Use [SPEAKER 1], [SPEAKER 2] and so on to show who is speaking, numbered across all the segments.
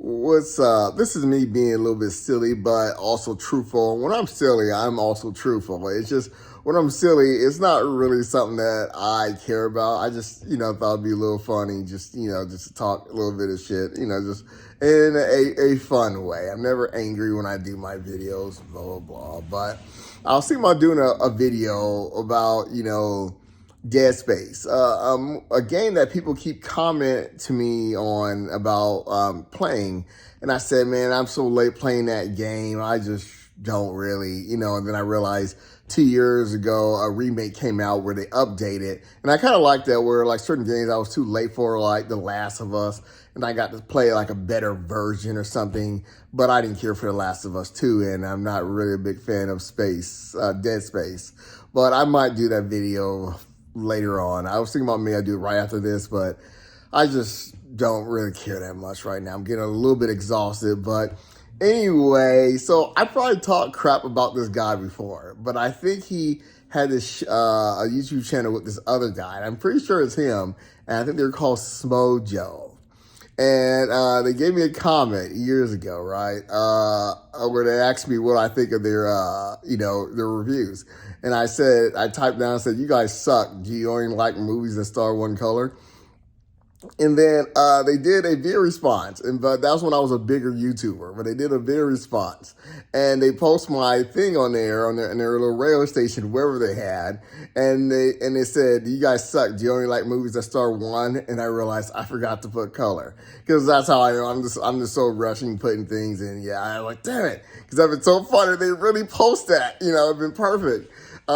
[SPEAKER 1] What's up? This is me being a little bit silly, but also truthful. When I'm silly, I'm also truthful. It's just when I'm silly, it's not really something that I care about. I just, thought it'd be a little funny, just to talk a little bit of shit, just in a fun way. I'm never angry when I do my videos, blah, blah, blah. But I was thinking about doing a video about, Dead Space, a game that people keep comment to me on about playing, and I said, man, I'm so late playing that game. I just don't really, And then I realized 2 years ago a remake came out where they updated, and I kind of like that. Where like certain games I was too late for, like The Last of Us, and I got to play like a better version or something. But I didn't care for The Last of Us 2, and I'm not really a big fan of Dead Space. But I might do that video later on. I was thinking about maybe I do it right after this, but I just don't really care that much right now. I'm getting a little bit exhausted, but anyway, so I probably talked crap about this guy before, but I think he had this a YouTube channel with this other guy, and I'm pretty sure it's him, and I think they're called Smojo. And they gave me a comment years ago, right? Where they asked me what I think of their reviews. And I typed down and said, you guys suck. Do you only like movies that star one color? And then they did a video response, but that was when I was a bigger YouTuber. But they did a video response, and they post my thing on their little radio station, wherever they had, and they said, "You guys suck. Do you only like movies that star one?" And I realized I forgot to put color, because that's how I am. I'm just so rushing putting things in. Yeah, I'm like, damn it, because I've been so funny. They really post that. It's been perfect. So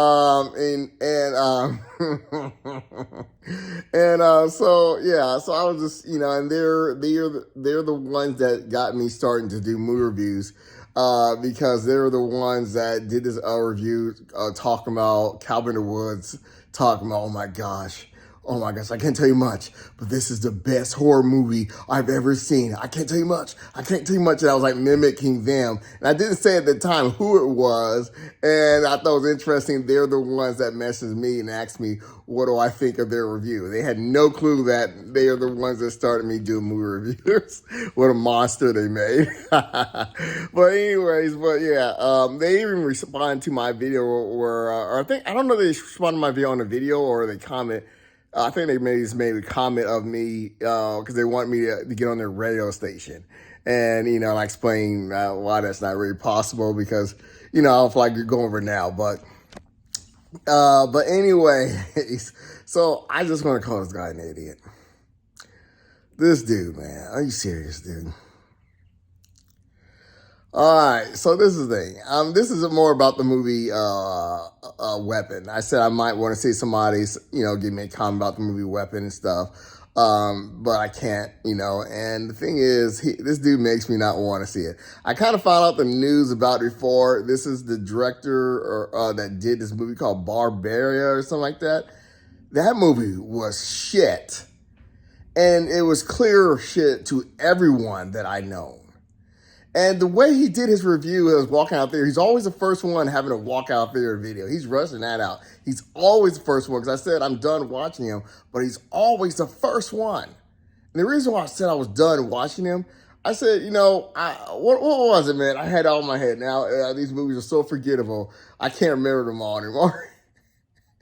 [SPEAKER 1] I was just, and they're the ones that got me starting to do movie reviews, because they're the ones that did this review, talking about Cabin in the Woods, talking about, oh my gosh, I can't tell you much, but this is the best horror movie I've ever seen. I can't tell you much. And I was like mimicking them. And I didn't say at the time who it was. And I thought it was interesting. They're the ones that messaged me and asked me, what do I think of their review? They had no clue that they are the ones that started me doing movie reviews. What a monster they made. They even responded to my video or I don't know if they responded to my video on the video or they comment. I think they made a comment of me because they want me to get on their radio station. And, I explain why that's not really possible because, I don't feel like you're going over now. But anyways, so I just want to call this guy an idiot. This dude, man, are you serious, dude? All right, so this is the thing. This is more about the movie Weapon. I said I might want to see somebody's, give me a comment about the movie Weapon and stuff, but I can't, And the thing is, this dude makes me not want to see it. I kind of found out the news about it before. This is the director that did this movie called Barbaria or something like that. That movie was shit, and it was clear shit to everyone that I know. And the way he did his review was walking out there. He's always the first one having a walk out there video. He's rushing that out. He's always the first one because I said I'm done watching him, but he's always the first one. And the reason why I said I was done watching him, I said, what was it, man? I had it all in my head. Now these movies are so forgettable. I can't remember them all anymore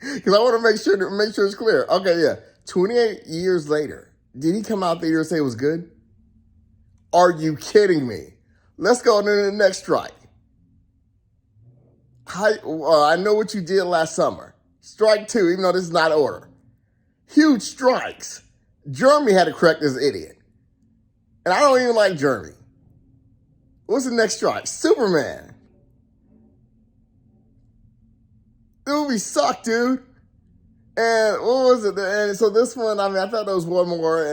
[SPEAKER 1] because I want to make sure it's clear. Okay, yeah. 28 years later, did he come out there and say it was good? Are you kidding me? Let's go to the next strike. I know what you did last summer. Strike two, even though this is not order. Huge strikes. Jeremy had to correct this idiot. And I don't even like Jeremy. What's the next strike? Superman. The movie sucked, dude. And what was it? And so this one, I thought there was one more.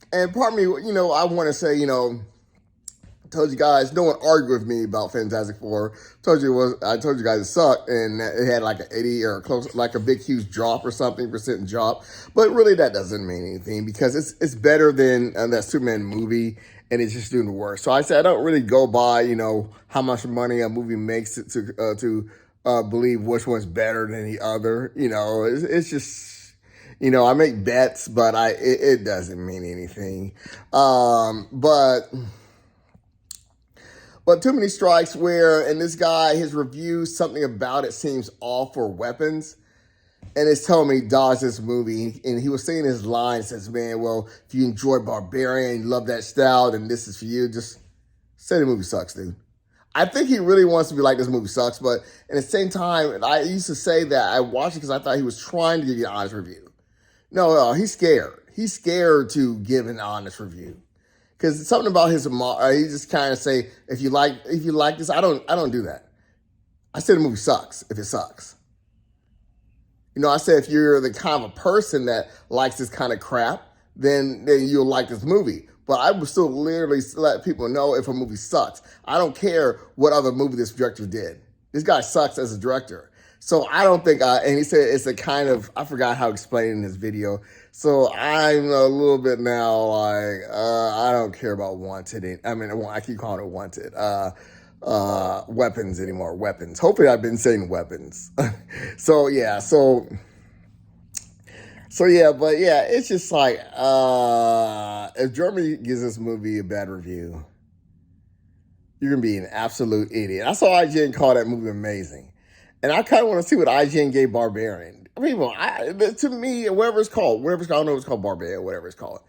[SPEAKER 1] And part of me, I want to say, I told you guys, no one argued with me about Fantastic Four. I told you guys it sucked, and it had like an 80 or close, like a big huge drop or something, percent drop. But really, that doesn't mean anything because it's better than that Superman movie, and it's just doing worse. So I said I don't really go by, how much money a movie makes to believe which one's better than the other. It's just. I make bets, but it doesn't mean anything. But too many strikes where, and this guy, his review, something about it seems all for weapons. And it's telling me dodge this movie. And he was saying his line, says, man, well, if you enjoy Barbarian, you love that style, then this is for you. Just say the movie sucks, dude. I think he really wants to be like, this movie sucks. But at the same time, I used to say that I watched it because I thought he was trying to give you an honest review. No, he's scared. He's scared to give an honest review. Because something about his, he just kind of say, if you like this, I don't do that. I say the movie sucks if it sucks. I said if you're the kind of a person that likes this kind of crap, then you'll like this movie. But I would still literally let people know if a movie sucks. I don't care what other movie this director did. This guy sucks as a director. So I don't think, and he said it's a kind of, I forgot how to explain it in his video. So I'm a little bit now like, I don't care about Wanted. I keep calling it Wanted. Weapons anymore. Weapons. Hopefully I've been saying weapons. So yeah, but yeah, it's just like, if Germany gives this movie a bad review, you're going to be an absolute idiot. I saw IGN call that movie amazing. And I kind of want to see what IGN gave Barbarian. To me, whatever it's called, I don't know if it's called Barbarian, whatever it's called.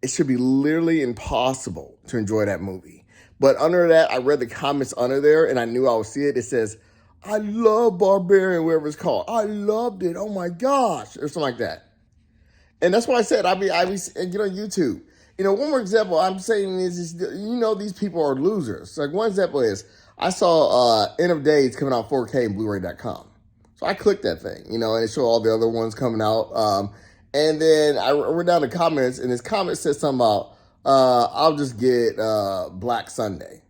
[SPEAKER 1] It should be literally impossible to enjoy that movie. But under that, I read the comments under there, and I knew I would see it. It says, I love Barbarian, whatever it's called. I loved it. Oh my gosh. Or something like that. And that's why I said, I be get on YouTube. One more example I'm saying is these people are losers. Like one example is, I saw End of Days coming out 4K and Blu-ray.com. So I clicked that thing, and it showed all the other ones coming out. And then I read down the comments, and his comment said something about, I'll just get Black Sunday.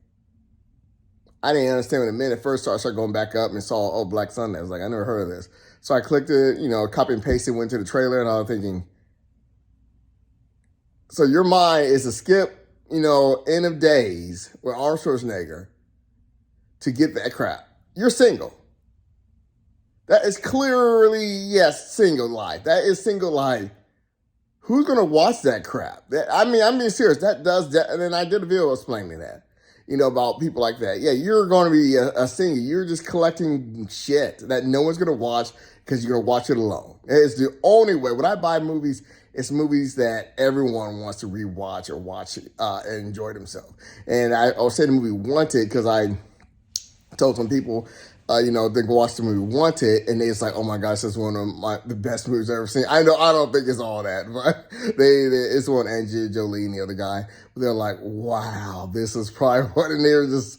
[SPEAKER 1] I didn't understand what it meant at first, so I started going back up and saw, Black Sunday. I was like, I never heard of this. So I clicked it, copy and pasted, went to the trailer, and I was thinking, so your mind is to skip, End of Days with Arnold Schwarzenegger to get that crap. You're single. That is clearly, yes, single life. That is single life. Who's going to watch that crap? I'm being serious. That does that. And then I did a video explaining that, about people like that. Yeah, you're going to be a singer. You're just collecting shit that no one's going to watch because you're going to watch it alone. It's the only way. When I buy movies, it's movies that everyone wants to rewatch or watch and enjoy themselves. And I was saying the movie Wanted because I told some people, they can watch the movie Wanted, and it's like, oh my gosh, that's one of the best movies I've ever seen. I don't think it's all that, but it's one Angelina Jolie and the other guy. But they're like, wow, this is probably what, and they were just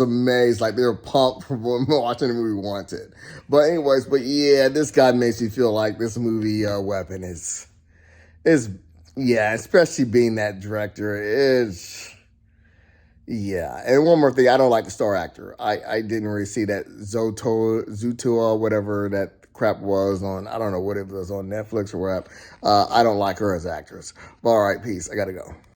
[SPEAKER 1] amazed, like they were pumped from watching the movie Wanted. But anyways, yeah, this guy makes me feel like this movie Weapon is especially being that director is. Yeah, and one more thing, I don't like the star actor. I didn't really see that Zutua, whatever that crap was on, I don't know what it was on Netflix or whatever. I don't like her as actress. But all right, peace. I gotta go.